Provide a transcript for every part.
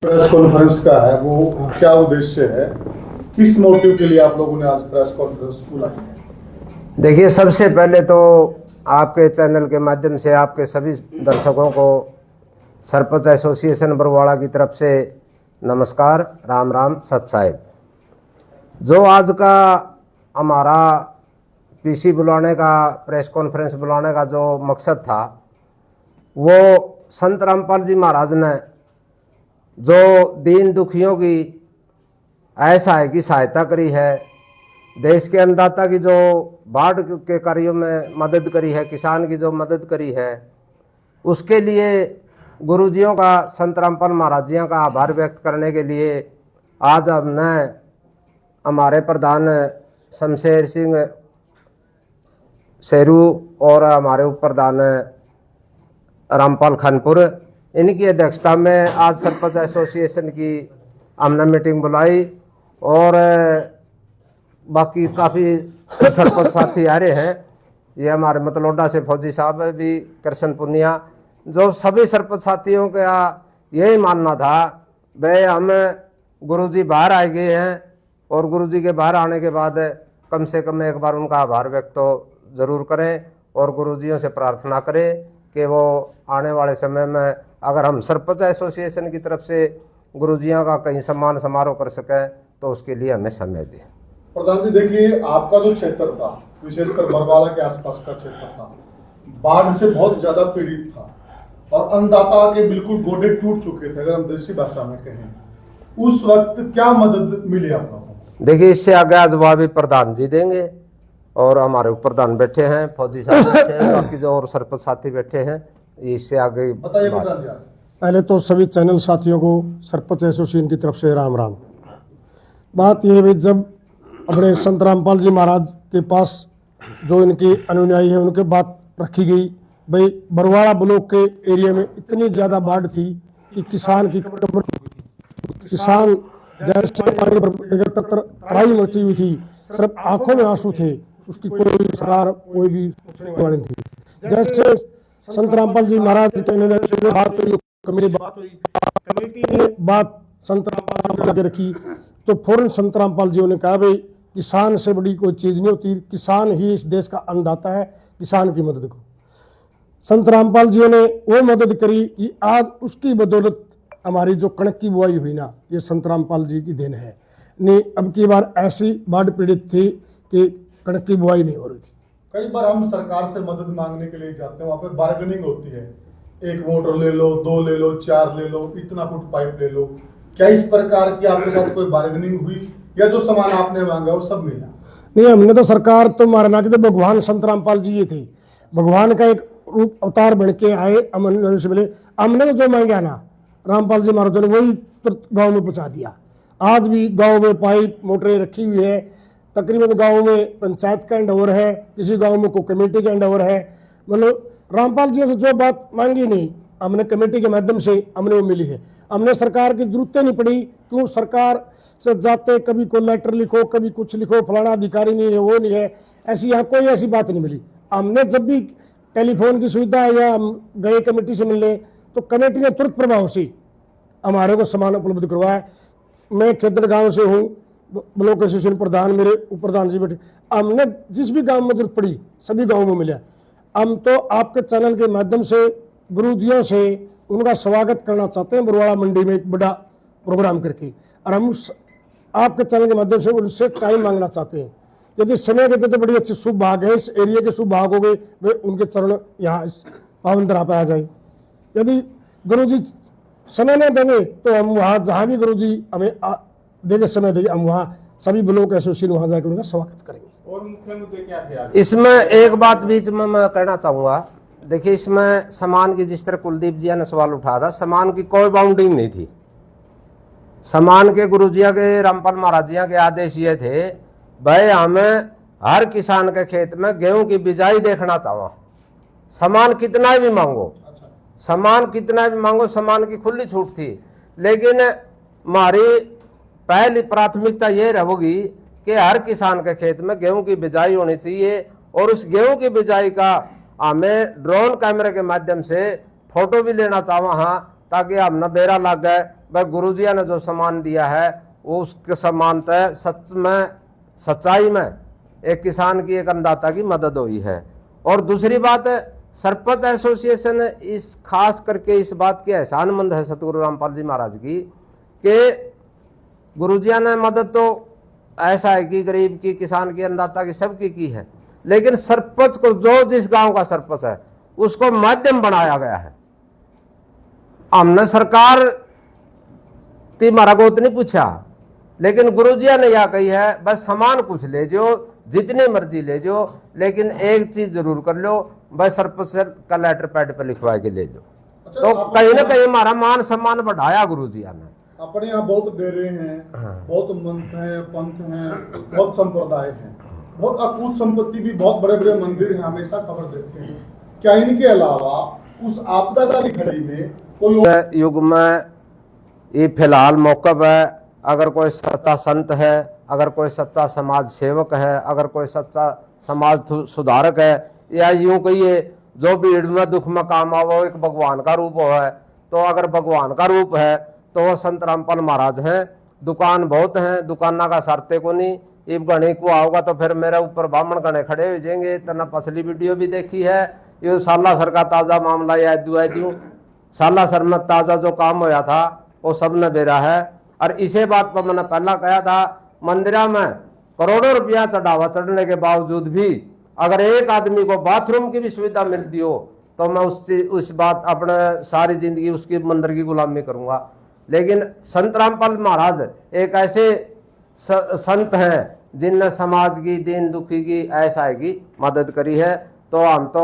Press conference का है वो क्या उद्देश्य है, किस मोटिव के लिए आप लोगों ने आज प्रेस कॉन्फ्रेंस बुलाई है? देखिए, सबसे पहले तो आपके चैनल के माध्यम से आपके सभी दर्शकों को सरपंच एसोसिएशन बरवाड़ा की तरफ से नमस्कार, राम राम, सत साहिब। जो आज का हमारा पीसी बुलाने का, प्रेस कॉन्फ्रेंस बुलाने का जो मकसद था, वो संत रामपाल जी महाराज ने जो दीन दुखियों की असहाय की सहायता करी है, देश के अन्नदाता की जो बाढ़ के कार्यों में मदद करी है, किसान की जो मदद करी है, उसके लिए गुरुजियों का, संत रामपाल महाराज जियों का आभार व्यक्त करने के लिए आज हमने हमारे प्रधान शमशेर सिंह शेरू और हमारे उप प्रधान रामपाल खानपुर, इनकी अध्यक्षता में आज सरपंच एसोसिएशन की हमने मीटिंग बुलाई और बाकी काफ़ी सरपंच साथी आ रहे हैं। ये हमारे मतलोडा से फौजी साहब भी, कृष्ण पुनिया, जो सभी सरपंच साथियों का यही मानना था भाई हम गुरुजी बाहर आ गए हैं और गुरुजी के बाहर आने के बाद कम से कम एक बार उनका आभार व्यक्त तो ज़रूर करें और गुरुजियों से प्रार्थना करें कि वो आने वाले समय में अगर हम सरपंच एसोसिएशन की तरफ से गुरुजियों का कहीं सम्मान समारोह कर सकें तो उसके लिए हमें समय दें। प्रधान जी, देखिए, आपका जो क्षेत्र था, विशेषकर बरवाड़ा के आसपास का क्षेत्र था, बाढ़ से बहुत ज्यादा पीड़ित था और अन्नदाता के बिल्कुल गोडे टूट चुके थे, अगर हम देसी भाषा में कहें। उस वक्त क्या मदद मिली आप लोगों को? देखिए, इससे आगे जवाब भी प्रधान जी देंगे और हमारे उप प्रधान बैठे हैं, फौजी साहब बैठे हैं, बाकी जो और सरपंच साथी बैठे हैं, इससे आगे बताइए प्रधान जी। पहले तो सभी चैनल साथियों को सरपंच एसोसिएशन की तरफ से राम राम। बात यह है, जब अपने संत रामपाल जी महाराज के पास जो इनके अनुयायी है उनके बात रखी गई, भाई बरवाड़ा ब्लॉक के एरिया में इतनी ज़्यादा बाढ़ थी कि किसान जैसे तराई मची हुई थी, सिर्फ आंखों में आंसू थे, उसकी कोई सरकार कोई भी वाली थी। जैसे संत रामपाल जी महाराज के बात संत रामपाल जी रखी तो फौरन संत रामपाल जी ने कहा, भाई किसान से बड़ी कोई चीज़ नहीं होती, किसान ही इस देश का अन्नदाता है, किसान की मदद करो। संत रामपाल जी ने वो मदद करी कि आज उसकी बदौलत हमारी जो कणक की बुआई हुई ना, ये संत रामपाल जी की देन है। नहीं, अब की बार ऐसी बाढ़ पीड़ित थी कि कणक की बुआई नहीं हो रही थी। कई बार हम सरकार से मदद मांगने के लिए जाते हैं, वहाँ पे बार्गेनिंग होती है, एक मोटर ले लो, 2 ले लो, 4 ले लो, इतना फुट पाइप ले लो। क्या इस प्रकार की आपके साथ कोई बार्गेनिंग हुई या जो सामान आपने मांगा वो सब मिला? नहीं, हमने तो सरकार तो मारना कि तो भगवान संत रामपाल जी ये थे, भगवान का एक रूप अवतार बन के आए, अमन से मिले। हमने तो जो मांगा ना रामपाल जी महाराज ने वही गाँव में पहुँचा दिया। आज भी गाँव में पाइप मोटरें रखी हुई है, तकरीबन गाँव में पंचायत का एंड ओवर है, किसी गाँव में कोई कमेटी का एंड ओवर है। मतलब रामपाल जी से जो बात मांगी नहीं, हमने कमेटी के माध्यम से हमने वो मिली है। हमने सरकार की जरूरत नहीं पड़ी, क्यों सरकार से जाते कभी कोई लेटर लिखो, कभी कुछ लिखो, फलाना अधिकारी नहीं है, वो नहीं है, ऐसी यहाँ कोई ऐसी बात नहीं मिली। हमने जब भी टेलीफोन की सुविधा या हम गए कमेटी से मिलने तो कमेटी ने तुरंत प्रभाव से हमारे को सामान उपलब्ध करवाया। मैं खेतर गाँव से हूँ, ब्लॉक एसोसिएशन प्रधान मेरे उप प्रधान जी बैठे, हमने जिस भी गाँव में जरूरत पड़ी सभी गाँव में मिला। हम तो आपके चैनल के माध्यम से गुरुजियों से उनका स्वागत करना चाहते हैं बरवाड़ा मंडी में एक बड़ा प्रोग्राम करके, और हम आपके चैनल के माध्यम से उनसे टाइम मांगना चाहते हैं। यदि समय देते तो बड़ी अच्छी शुभ भाग है, इस एरिया के शुभ भाग हो गए, वे उनके चरण यहाँ इस पावन तरह पे आ जाए। यदि गुरुजी समय नहीं देंगे तो हम वहाँ जहाँ भी गुरुजी हमें देंगे समय देंगे, हम वहाँ सभी ब्लॉक एसोसिएशन वहाँ जाकर उनका स्वागत करेंगे। और मुख्य मुद्दे क्या थे? इसमें एक बात बीच में मैं कहना चाहूँगा। देखिए, इसमें सामान की, जिस तरह कुलदीप जी ने सवाल उठाया था, सामान की कोई बाउंडिंग नहीं थी। सामान के गुरुजिया के, रामपाल महाराज जिया के आदेश ये थे, भाई हमें हर किसान के खेत में गेहूं की बिजाई देखना चाहो, सामान कितना भी मांगो, सामान कितना भी मांगो, सामान की खुली छूट थी। लेकिन हमारी पहली प्राथमिकता ये रहेगी कि हर किसान के खेत में गेहूं की बिजाई होनी चाहिए और उस गेहूं की बिजाई का हमें ड्रोन कैमरे के माध्यम से फोटो भी लेना चाहो, हाँ, ताकि हम न बेरा लग गए भाई गुरुजिया ने जो सम्मान दिया है वो उसके समानता सच्चाई में एक किसान की, एक अन्नदाता की मदद हुई है। और दूसरी बात है, सरपंच एसोसिएशन इस खास करके इस बात की एहसानमंद है सतगुरु रामपाल जी महाराज की कि गुरुजिया ने मदद तो ऐसा है कि गरीब की, किसान की, अन्नदाता की, सबकी की है, लेकिन सरपंच को, जो जिस गांव का सरपंच है उसको माध्यम बनाया गया है। हमने सरकार ती मारा को उतनी पूछा, लेकिन गुरुजिया ने यह कही है बस सामान कुछ ले जो, जितनी मर्जी ले जो, लेकिन एक चीज जरूर कर लो, बस सरपंच का लेटर पैड पे लिखवा के ले लो। अच्छा, तो कहीं ना कहीं हमारा मान सम्मान बढ़ाया गुरुजिया ने। अपने यहाँ बहुत डेरे हैं, बहुत मंथ हैं, पंथ हैं, बहुत संप्रदाय हैं, बहुत अकूत संपत्ति भी, बहुत बड़े बड़े मंदिर हैं, हमेशा खबर देते हैं। क्या इनके अलावा उस आपदाकारी घड़ी में कोई युग में ये फिलहाल मौका है, अगर कोई सच्चा संत है, अगर कोई सच्चा समाज सेवक है, अगर कोई सच्चा समाज सुधारक है, या यूं कहिए जो भीड़ में दुख में काम आओ वो एक भगवान का रूप हो है, तो अगर भगवान का रूप है तो वो संत रामपाल महाराज हैं। दुकान बहुत हैं, दुकाना का सरते को नहीं, इब गणे को आओगा तो फिर मेरे ऊपर ब्राह्मण गणे खड़े हो जाएंगे। तना पसली वीडियो भी देखी है, ये सालासर का ताज़ा मामला याद दूँ, सालासर में ताज़ा जो काम होया था वो सब ने बेरा है। और इसे बात पर मैंने पहला कहा था, मंदिरा में करोड़ों रुपया चढ़ावा चढ़ने के बावजूद भी अगर एक आदमी को बाथरूम की भी सुविधा मिलती हो तो मैं उस बात अपने सारी जिंदगी उसकी मंदिर की गुलामी करूंगा। लेकिन संत रामपाल महाराज एक ऐसे संत हैं जिनने समाज की, दीन दुखी की, ऐसा है की मदद करी है, तो हम तो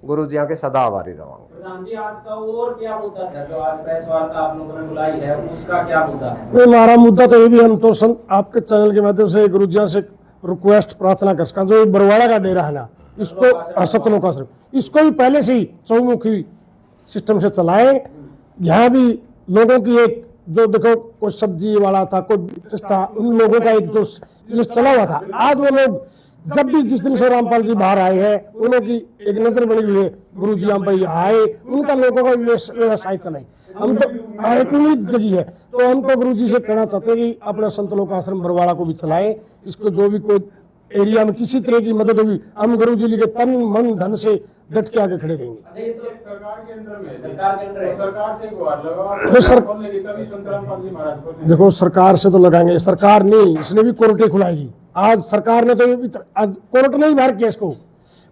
गुरु जी के सदा आभारी रहेंगे। प्रधान जी, आज का और क्या मुद्दा था जो आज प्रेस वार्ता आप लोगों ने बुलाई है, उसका क्या मुद्दा है? हमारा मुद्दा तो ये भी, हम तो आपके चैनल के माध्यम से गुरुजिया से रिक्वेस्ट प्रार्थना कर सका, जो बरवाड़ा का डेरा है ना, इसको सतलोक आश्रम, इसको भी पहले से ही चौमुखी सिस्टम से चलाए। यहाँ भी लोगों की एक जो देखो, कोई सब्जी वाला था, कोई था, उन लोगों का एक जो चला हुआ था, आज वो लोग जब भी जिस दिन से रामपाल जी बाहर आए हैं, उन्हों की एक नजर बनी हुई है, गुरु जी हम पर आए, उनका लोगों का व्यवसाय चलाए। हम तो एक उम्मीद जगी है, तो हम तो गुरु जी से कहना चाहते हैं कि अपना संतलोक आश्रम बरवाड़ा को भी चलाए। इसको जो भी कोई एरिया में किसी तरह की मदद होगी, हम गुरु जी के तन मन धन से डट के आगे खड़े रहेंगे। ये तो सरकार के अंडर में है, सरकार के अंडर है, सरकार से गुहार लगाओ, तभी संत रामपाल जी महाराज को। देखो, सरकार से तो लगाएंगे, सरकार नहीं, इसने भी कोर्टें खुलाएगी। आज सरकार ने तो आज कोर्ट नहीं बाहर किया इसको,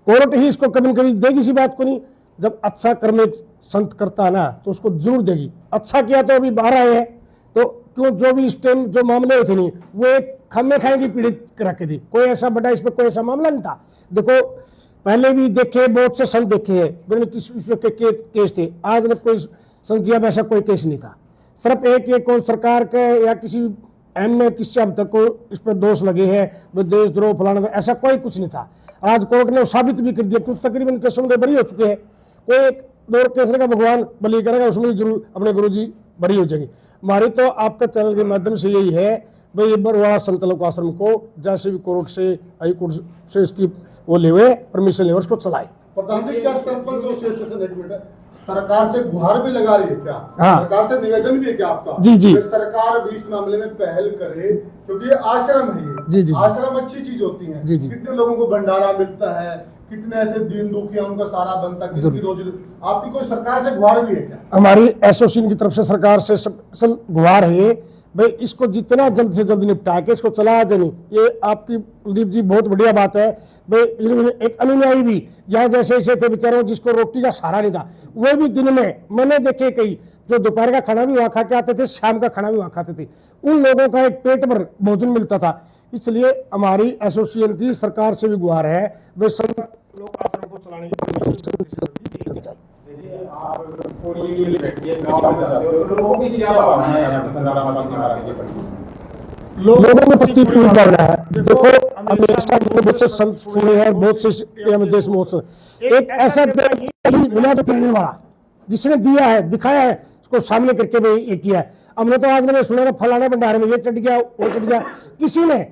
कोर्ट ही इसको कभी कभी देगी, इसी बात को नहीं। जब अच्छा कर्म एक संत करता है ना तो उसको जरूर देगी। अच्छा किया तो अभी बाहर आए हैं, तो क्यों जो भी इस टाइम जो मामले होते नहीं, वो एक खम्मे खाएंगी पीड़ित रख के दी, कोई ऐसा बड़ा इस पर कोई ऐसा मामला नहीं था। देखो, पहले भी देखे, बहुत से संत देखे हैं, मैंने किस के केस थे, आज तक कोई संत में ऐसा कोई केस नहीं था। सिर्फ एक सरकार के या किसी एम किससे अब तक को इस पर दोष लगे हैं, देशद्रोह फलाना, ऐसा कोई कुछ नहीं था। आज कोर्ट ने साबित भी कर दिया, कुछ तकरीबन केसों में बरी हो चुके हैं। कोई एक दो केस का भगवान बली करेगा, उसमें जरूर अपने गुरु जी बरी हो जाएंगे। हमारी तो आपके चैनल के माध्यम से यही है भाई, बरवाड़ा संतलोक आश्रम को जैसे भी कोर्ट से, हाई कोर्ट से इसकी वो ले हुए परमिशन ले, उसको चलाए। प्रधान जी, क्या सरपंच एसोसिएशन एक मिनट सरकार से गुहार भी लगा रही है क्या? हाँ। सरकार से निवेदन भी है क्या आपका? जी जी, सरकार भी इस मामले में पहल करे, क्योंकि ये आश्रम है, ये जी जी, आश्रम अच्छी चीज होती है। जी जी, कितने लोगों को भंडारा मिलता है, कितने ऐसे दीन दुखिया उनका सारा बनता, कितनी रोजी। आपकी कोई सरकार से गुहार भी है क्या? हमारी एसोसिएशन की तरफ से सरकार से सब गुहार है भाई, इसको जितना जल्द से जल्द निपटा के इसको चलाया जाए। ये आपकी कुलदीप जी बहुत बढ़िया बात है भाई। एक अनुयायी भी यहाँ जैसे ऐसे थे बेचारों, जिसको रोटी का सहारा नहीं था, वो भी दिन में मैंने देखे कई जो दोपहर का खाना भी वहाँ खा के आते थे, शाम का खाना भी वहाँ खाते थे, उन लोगों का एक पेट भर भोजन मिलता था। इसलिए हमारी एसोसिएशन की सरकार से भी गुहार है भाई, सब लोग आश्रम को चलाने की लोगों में प्रति भावना है। देखो, बहुत से संत सुने हैं, बहुत से देश महोत्सव, एक ऐसा बिना पीने वाला जिसने दिया है, दिखाया है, उसको सामने करके भी ये किया है। हमने तो आज मैंने सुना था फलाने भंडारे में ये चढ़ गया, वो चढ़ गया, किसी ने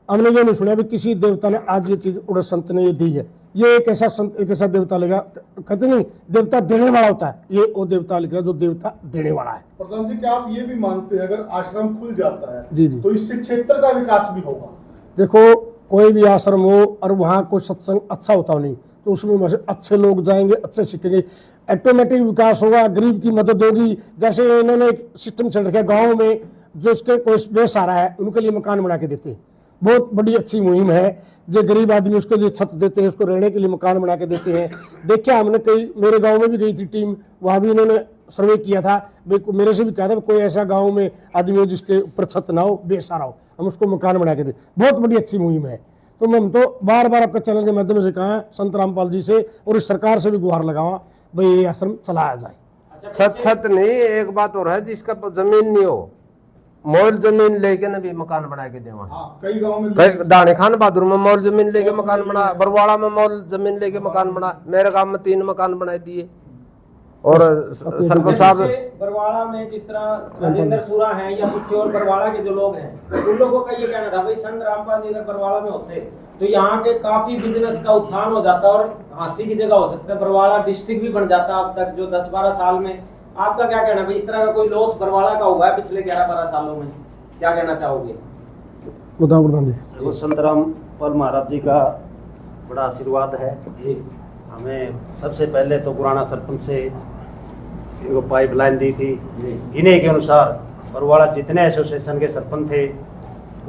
हमने ये नहीं सुना भी किसी देवता ने आज ये चीज उड़े संत ने ये दी है। ये एक ऐसा संत, एक ऐसा देवता लगा, कहते नहीं देवता देने वाला होता है, ये वो देवता लिख रहा है जो देवता देने वाला है। प्रधान जी, क्या आप ये भी मानते हैं अगर आश्रम खुल जाता है जी जी। तो इससे क्षेत्र का विकास भी होगा? देखो कोई भी आश्रम हो और वहाँ कोई सत्संग अच्छा होता हो नहीं तो उसमें अच्छे लोग जाएंगे, अच्छे सीखेंगे, ऑटोमेटिक विकास होगा, गरीब की मदद होगी। जैसे इन्होंने एक सिस्टम चल रखा है गाँव में, जो इसके कोई बेस आ रहा है उनके लिए मकान बना के देते हैं, बहुत बड़ी अच्छी मुहिम है। जो गरीब आदमी उसके लिए छत देते हैं, उसको रहने के लिए मकान बना के देते हैं। देखिए हमने कई, मेरे गांव में भी गई थी टीम, वहां भी इन्होंने सर्वे किया था, मेरे से भी कहा था कोई ऐसा गांव में आदमी हो जिसके ऊपर छत ना हो, बेसहारा हो, हम उसको मकान बना के दें। बहुत बड़ी अच्छी मुहिम है। तो हम तो बार बार आपके चैनल के माध्यम से कहा है, संत रामपाल जी से और इस सरकार से भी गुहार लगावा भाई ये आश्रम चलाया जाए। छत छत नहीं, एक बात और है, जिसका जमीन नहीं हो मोल जमीन लेके ना भी मकान बना के देवा। हाँ, कई गांव में दाने खान बहादुर में मोल जमीन लेके मकान बना, बरवाड़ा में मोल जमीन लेके मकान बना, मेरे गांव में 3 मकान बना दिए। और सरपंच साहब बरवाड़ा में जिस तरह राजेंद्र सूरा हैं या पीछे और बरवाड़ा के जो लोग हैं, उन लोगों का ये कहना था भाई संत रामपाल जी अगर बरवाड़ा में होते तो यहाँ के काफी बिजनेस का उत्थान हो जाता और हांसी की जगह हो सकता है, बरवाड़ा डिस्ट्रिक्ट भी बन जाता अब तक जो 10-12 साल में। आपका क्या कहना भाई, इस तरह का कोई लॉस बरवाड़ा का हुआ है पिछले 11-12 सालों में, क्या कहना चाहोगे? बताओ प्रधान जी। वो संत रामपाल महाराज जी का बड़ा आशीर्वाद है। हमें सबसे पहले तो पुराना सरपंच से इनको पाइपलाइन दी थी, इन्हीं के अनुसार बरवाड़ा जितने एसोसिएशन के सरपंच थे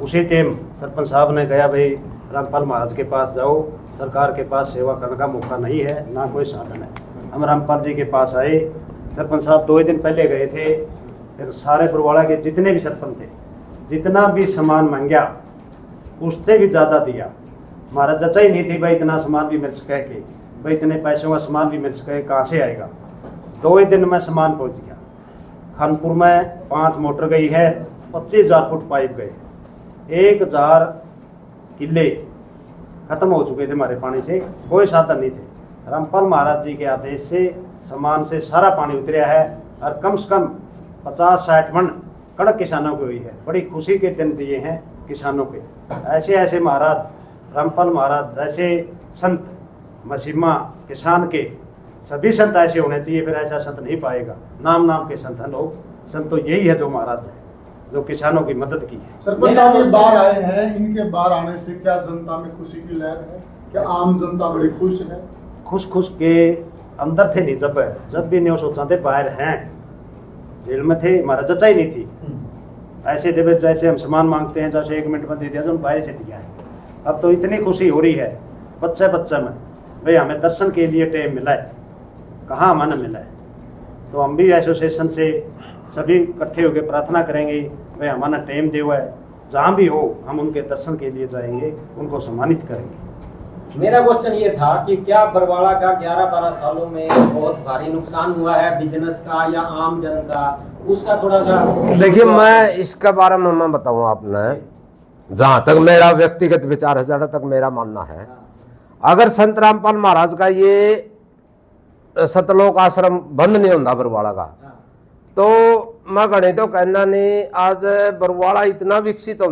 उसी टाइम सरपंच साहब ने कहा भाई रामपाल महाराज के पास जाओ, सरकार के पास सेवा करने का मौका नहीं है, ना कोई साधन है। हम रामपाल जी के पास आए, सरपंच साहब 2 दिन पहले गए थे, फिर सारे बरवाड़ा के जितने भी सरपंच थे जितना भी सामान मांगा उससे भी ज़्यादा दिया। महाराज जचा ही नहीं थी भाई इतना सामान भी मिल सके, कि भाई इतने पैसों का सामान भी मिल सके, कहाँ से आएगा। 2 ही दिन में सामान पहुंच गया। खानपुर में 5 मोटर गई है, 25,000 फुट पाइप गए, 1,000 किले खत्म हो चुके थे हमारे पानी से, कोई साधन नहीं थे। रामपाल महाराज जी के आदेश से सामान से सारा पानी उतरा है और कम से कम 50-60 मन कड़क किसानों की हुई है। बड़ी खुशी के दिन दिए हैं किसानों के। ऐसे ऐसे महाराज रामपाल महाराज ऐसे संत मसीमा किसान के सभी संत ऐसे होने चाहिए, फिर ऐसा संत नहीं पाएगा। नाम के संत हैं लोग, संत तो यही है जो महाराज है जो किसानों की मदद की है। सरपंच साहब इस बार आए हैं, इनके बार आने से क्या जनता में खुशी की लहर है? क्या आम जनता बड़ी खुश है? खुश के अंदर थे नहीं, जब भी न्यूज होता थे बाहर हैं, जेल में थे, हमारा जचा ही नहीं थी। ऐसे देवे जैसे हम सामान मांगते हैं, जैसे 1 मिनट में दे दिया तो हम बाहर से दिया है। अब तो इतनी खुशी हो रही है बच्चे में भाई हमें दर्शन के लिए टाइम मिला है, कहाँ हमें मिला है। तो हम भी एसोसिएशन से सभी इकट्ठे होकर प्रार्थना करेंगे भाई हमारा टाइम दे हुआ है, जहाँ भी हो हम उनके दर्शन के लिए जाएंगे, उनको सम्मानित करेंगे। मेरा क्वेश्चन ये था कि क्या बरवाड़ा का 11-12 सालों में बहुत भारी नुकसान हुआ है बिजनेस का या आम जन का, उसका थोड़ा सा देखिए मैं इसके बारे में मैं बताऊं आपने, जहां तक मेरा व्यक्तिगत विचार है, जहां तक मेरा मानना है, अगर संत रामपाल महाराज का ये सतलोक आश्रम बंद नहीं होता बरवाड़ा का, तो मैं गणे तो कहना नहीं आज बरवाड़ा इतना विकसित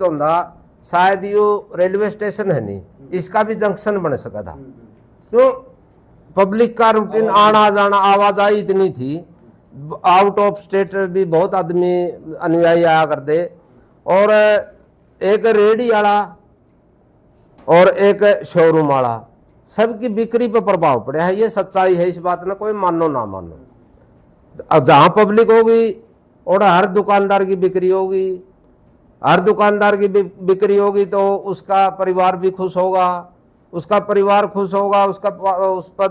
होता, शायद यो रेलवे स्टेशन है नहीं, इसका भी जंक्शन बन सका था। क्यों? पब्लिक का रूटीन आना जाना आवाजाही इतनी थी, आउट ऑफ स्टेट भी बहुत आदमी अनुयायी आया करते, और एक रेडी वाला और एक शोरूम वाला सबकी बिक्री पर प्रभाव पड़ा है। ये सच्चाई है, इस बात में कोई मानो ना मानो। अब जहां पब्लिक होगी और हर दुकानदार की बिक्री होगी, तो उसका परिवार भी खुश होगा, उस पर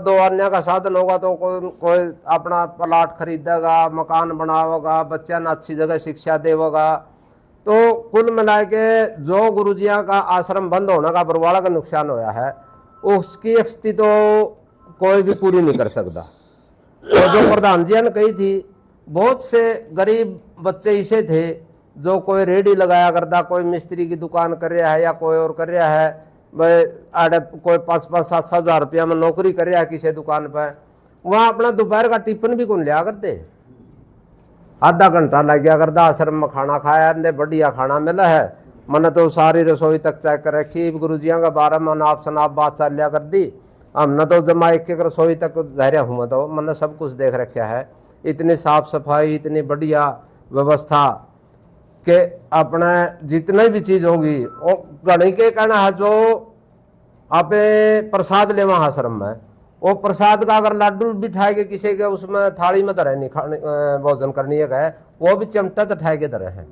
2 अन्य का साधन होगा, तो कोई अपना प्लाट खरीदेगा, मकान बनावेगा, बच्चा ने अच्छी जगह शिक्षा देगा। तो कुल मिला के जो गुरुजिया का आश्रम बंद होने का बरवाड़ा का नुकसान होया है, उसकी स्थिति तो कोई भी पूरी नहीं कर सकता। तो जो प्रधान जी ने कही थी, बहुत से गरीब बच्चे ऐसे थे जो कोई रेडी लगाया करता, कोई मिस्त्री की दुकान कर रहा है या कोई और कर रहा है, कोई 5-7 हजार रुपया में नौकरी कर रहा है किसी दुकान पर, वहाँ अपना दोपहर का टिफिन भी कौन लिया करते, आधा घंटा लग गया करता आश्रम में खाना खाया, बढ़िया खाना मिला है, मैंने तो सारी रसोई तक चेक कर रखी गुरुजियाँ का बारे में नाप शनाप बात चाल लिया कर दी। हमने तो जमा एक एक रसोई तक धैर्य हुआ तो मैंने सब कुछ देख रखा है। इतनी साफ सफाई, इतनी बढ़िया व्यवस्था के अपने जितनी भी चीज़ होगी वो गणी के कहना है जो आप प्रसाद लेवा आश्रम में, वो प्रसाद का अगर लड्डू बिठाए के किसी के उसमें थाली में धरे नहीं खाने भोजन करनी है, वो भी चिमटा तो ठाए के धरे हैं।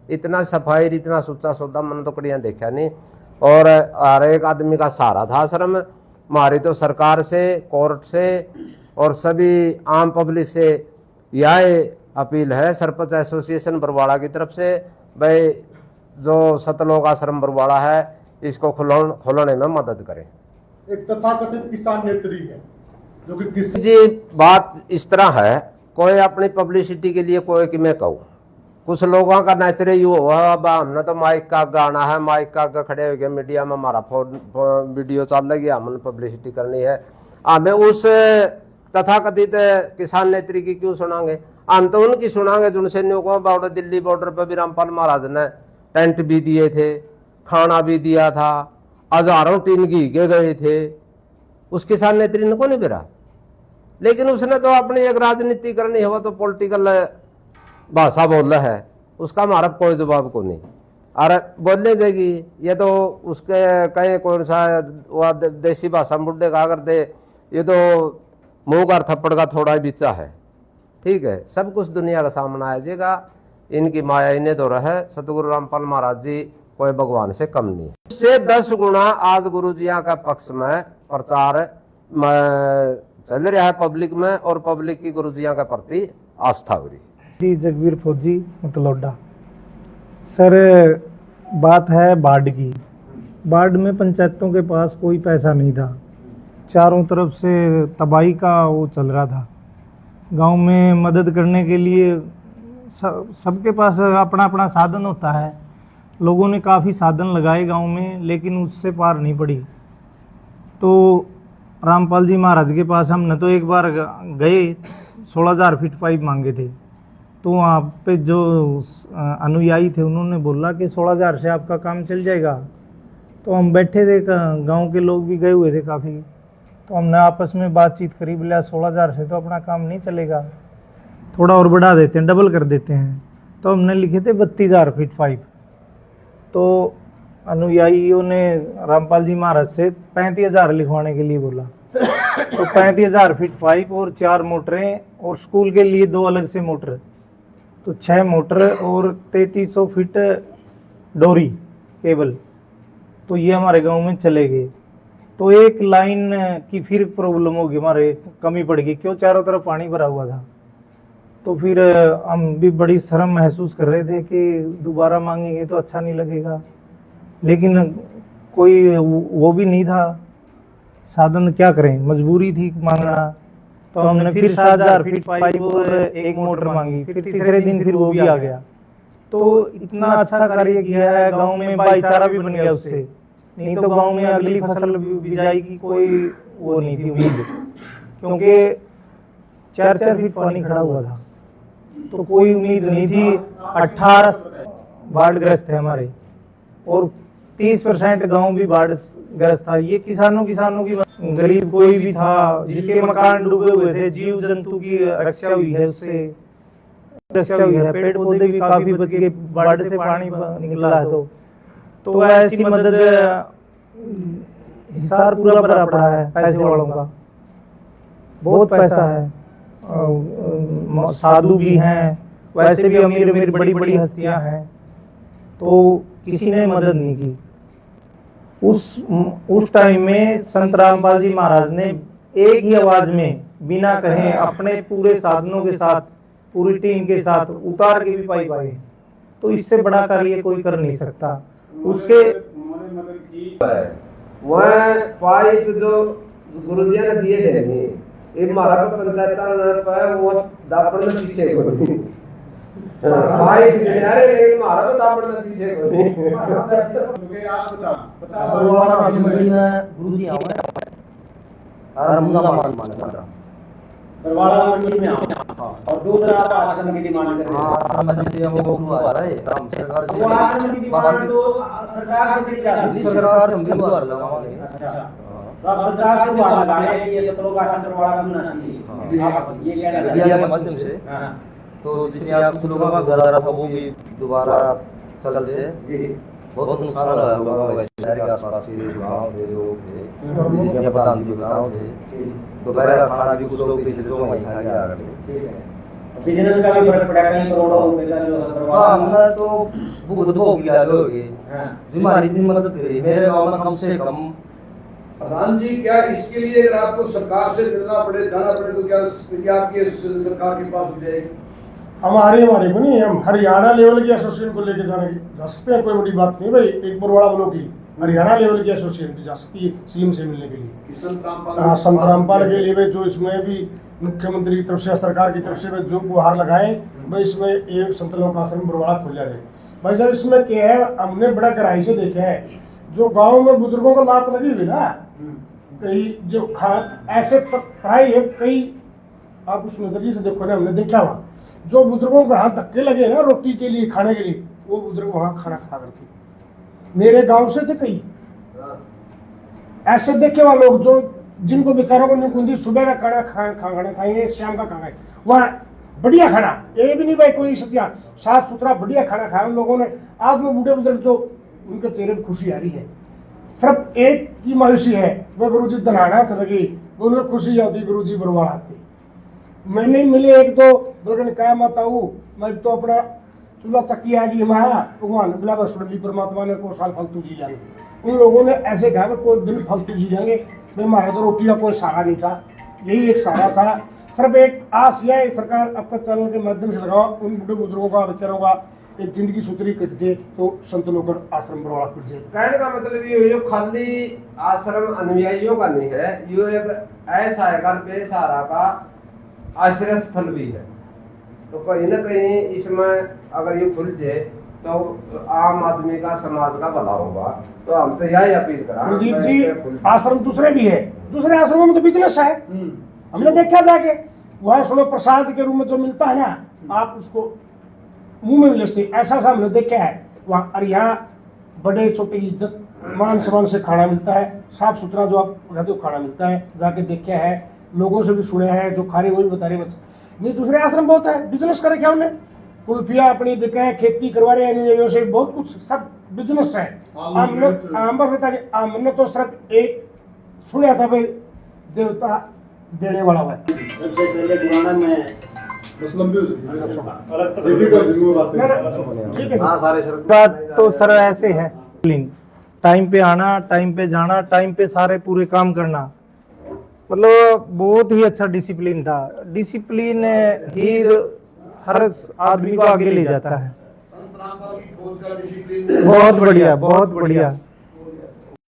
इतना सफाई, इतना सुच्चा सौदा मैंने तो कड़ियाँ देखा नहीं। और हर एक आदमी का सहारा था आश्रम। हमारी तो सरकार से, कोर्ट से और सभी आम पब्लिक से यह अपील है सरपंच एसोसिएशन बरवाड़ा की तरफ से, भाई जो सतलोक आश्रम बरवाड़ा है इसको खोलने में मदद करें। एक तथाकथित किसान नेत्री है जो कि किसी जी बात इस तरह है, कोई अपनी पब्लिसिटी के लिए कोई कि मैं कहूँ, कुछ लोगों का नेचर ही हुआ अब हमने तो माइक का गाना है, माइक का खड़े हो गए मीडिया में, हमारा वीडियो चल रही है, हमने पब्लिसिटी करनी है, हमें उस तथाकथित किसान नेत्री की क्यों सुनाएंगे? हम तो उनकी सुनाएंगे जिन सैनिकों को बॉर्डर, दिल्ली बॉर्डर पर भी रामपाल महाराज ने टेंट भी दिए थे, खाना भी दिया था, हजारों टीन घी के गए थे, उस किसान नेत्री ने को नहीं बिरा। लेकिन उसने तो अपनी एक राजनीति करनी हो तो पॉलिटिकल भाषा बोल रहा है, उसका हमारा कोई जवाब को नहीं। और बोलने जाएगी ये तो उसके कहीं कौन सा वह देसी भाषा बुढ़े का कर दे, ये तो मुँह का थप्पड़ का थोड़ा ही बिचा है। ठीक है, सब कुछ दुनिया का सामना आ जाएगा, इनकी माया इन्हें दो रहा है। सतगुरु रामपाल महाराज जी कोई भगवान से कम नहीं, उससे 10 गुना आज गुरुजिया का पक्ष में प्रचार चल रहा है पब्लिक में, और पब्लिक की गुरुजिया के प्रति आस्था हो रही। जी जगवीर फौजी मतलौडा। सर बात है बाढ़ की। बाढ़ में पंचायतों के पास कोई पैसा नहीं था, चारों तरफ से तबाही का वो चल रहा था। गांव में मदद करने के लिए सबके पास अपना अपना साधन होता है। लोगों ने काफ़ी साधन लगाए गांव में, लेकिन उससे पार नहीं पड़ी। तो रामपाल जी महाराज के पास हमने तो एक बार गए, 16,000 फीट पाइप मांगे थे। तो वहाँ पे जो अनुयायी थे उन्होंने बोला कि 16,000 से आपका काम चल जाएगा। तो हम बैठे थे, गांव के लोग भी गए हुए थे काफ़ी, तो हमने आपस में बातचीत करी, बोला 16,000 से तो अपना काम नहीं चलेगा, थोड़ा और बढ़ा देते हैं, डबल कर देते हैं। तो हमने लिखे थे 32,000 फीट पाइप। तो अनुयायियों ने रामपाल जी महाराज से 35,000 लिखवाने के लिए बोला। तो 35,000 फीट पाइप और 4 मोटरें और स्कूल के लिए 2 अलग से मोटर, तो 6 मोटर और 3300 फीट डोरी केबल, तो ये हमारे गांव में चले गए। तो एक लाइन की फिर प्रॉब्लम होगी, हमारे कमी पड़ गई, क्यों चारों तरफ पानी भरा हुआ था। तो फिर हम भी बड़ी शर्म महसूस कर रहे थे कि दोबारा मांगेंगे तो अच्छा नहीं लगेगा, लेकिन कोई वो भी नहीं था साधन, क्या करें, मजबूरी थी मांगना। तो हमने फिर 7,000 फीट पाइप और 1 मोटर मांगी। फिर तीसरे दिन फिर वो भी आ गया। तो इतना अच्छा कार्य किया है, गांव में भाईचारा भी बन गया उससे। नहीं तो गांव में अगली फसल बिजाई की कोई वो नहीं थी उम्मीद, क्योंकि 4-4 फीट पानी खड़ा हुआ था, तो कोई उम्मीद नहीं थी। 18 बाढ़ग्रस्त है हमारे, और 30% गांव भी बाढ़ग्रस्त था। ये किसानों की गरीब कोई भी था जिसके मकान डूबे हुए थे, जीव जंतु की रक्षा हुई है, उससे रक्षा हुई है, पेड़ पौधे भी काफी बच गए, बाढ़ से पानी निकला है। तो ऐसी मदद, हिसार पूरा भरा पड़ा है पैसे वालों का, बहुत पैसा है। साधु भी हैं, वैसे भी अमीर अमीर बड़ी बड़ी हस्तियां हैं, तो किसी ने मदद नहीं की। उस टाइम में संत रामपाल जी महाराज ने एक ही आवाज में बिना कहे अपने पूरे साधनों के साथ, पूरी टीम के साथ उतार के भी पाइप आए। तो इससे बड़ा कार्य कोई कर नहीं सकता। उसके वह पाइप जो गुरुजी ने दिए थे, ये महाराज पंचायत पर वो दापड़ में पीछे को पाइप किनारे लेकिन महाराज दापड़ में पीछे को आप बता मंडी में गुरुजी आए और मुंगा मान बरवाड़ा मंडी में और दूसरा आप आश्रम की डिमांड कर रहे हैं। वो आश्रम की डिमांड तो सरकार से सीधी जाती है। अच्छा, तो आप सरकार से गुहार लगा रहे हैं कि ये सब लोग आश्रम बरवाड़ा का बनना चाहिए, आप ये कहना चाहते हैं? मीडिया के माध्यम से हाँ। तो जिसमें आप कुछ लोगों का घर आ रहा था वो भी दोबारा चलते बहुत नुकसान हुआ शहर के आसपास के जो गाँव थे लोग थे जिनके प्रधान जी गाँव थे दोपहर का खाना भी कुछ लोग थे जो वहीं खा के आ रहे थे। बिजनेस का भी फर्क पड़ा कहीं करोड़ों रुपए का जो हाँ हमने तो भुगत भोग लिया लोग हाँ। जो हमारी इतनी मदद करी मेरे गाँव में कम से कम। प्रधान जी क्या इसके लिए अगर आपको सरकार से मिलना पड़े जाना पड़े तो क्या आपकी सरकार के पास हो जाएगी? हमारे को नहीं, हम हरियाणा लेवल की एसोसिएशन को लेके जाने जा सकते हैं, कोई बड़ी बात नहीं भाई। एक बरवाड़ा वालों की हरियाणा लेवल की एसोसिएशन की जा सकती है सीएम से मिलने के लिए। संत रामपाल के लिए भी जो इसमें भी मुख्यमंत्री की तरफ से सरकार की तरफ से भी जो गुहार लगाए भाई इसमें एक संत लोक आश्रम बरवाड़ा खोला जाए। भाई साहब इसमें क्या है, हमने बड़ा गहराई से देखा है जो गाँव में बुजुर्गों को लात लगी हुई ना, कई जो ऐसे तराई है कई, आप उस नजरिए से देखो ना, हमने देखा वहाँ जो बुजुर्गों को हाथ धक्के लगे ना रोटी के लिए खाने के लिए, वो बुजुर्ग वहां खाना खा करते। मेरे गांव से थे कई ऐसे देखे वहां लोग जो जिनको बेचारों को नहीं, सुबह का खाना खाएंगे, शाम का खाना, वहाँ बढ़िया खाना, ये भी नहीं भाई कोई सत्या, साफ सुथरा बढ़िया खाना खाया उन लोगों ने। आज वो बूढ़े बुजुर्ग जो उनके चेहरे पर खुशी आ रही है, सिर्फ एक की मायूसी है, वो गुरु जी दनाना चलेगी, उन्हें खुशी आती गुरु जी बरवाड़ा आती। मैंने मिले एक तो बोले क्या मत आऊ, मैं तो अपना चूल्हा चक्की आ गई हमारा भगवान बिला बसुड़ी परमात्मा ने को साल फालतू जी जाएंगे। उन लोगों ने ऐसे कहा कि कोई दिन फालतू जी जाएंगे, मैं हमारा तो रोटी का कोई सहारा नहीं था, यही एक सहारा था। सिर्फ एक आस यह है सरकार आपका चैनल के माध्यम से लगाओ उन बूढ़े बुजुर्गों का बेचारों का एक जिंदगी सुतरी कट जाए तो संत लोग आश्रम बरवाड़ा कट जाए। कहने का मतलब ये जो खाली आश्रम अनुयायियों का नहीं है, ये एक ऐसा है बेसहारा का आश्रय स्थल भी है। तो कहीं ना कहीं इसमें अगर ये खुल जाए तो आम आदमी का समाज का भला होगा। तो हम तो यही अपील करा कुलदीप जी, आश्रम दूसरे भी है, दूसरे आश्रमों में तो बिजनेस है, हमने देखा जाके वहाँ सुनो प्रसाद के रूप में जो मिलता है ना, आप उसको मुंह में मिलते, ऐसा सा हमने देखा है वहाँ। और यहाँ बड़े छोटे की इज्जत मान सम्मान से खाना मिलता है, साफ सुथरा जो आप कहते हो खाना मिलता है, जाके देखा है, लोगों से भी सुने हैं, जो खा रहे वही बता रहे बच्चे। नहीं दूसरे आश्रम बहुत है, बिजनेस करे क्या उन्हें, कुल्फिया अपनी बिका है, खेती करवा रहे हैं से, बहुत कुछ सब बिजनेस है। हमने तो सिर्फ एक सुना था भाई देवता देने वाला है। सबसे पहले पुराना में ठीक है हाँ सारे सर बात तो सर ऐसे है, टाइम पे आना, टाइम पे जाना, टाइम पे सारे पूरे काम करना, मतलब बहुत ही अच्छा डिसिप्लिन था। डिसिप्लिन ही हर आदमी को आगे ले जाता है। बहुत बढ़िया, बहुत बढ़िया।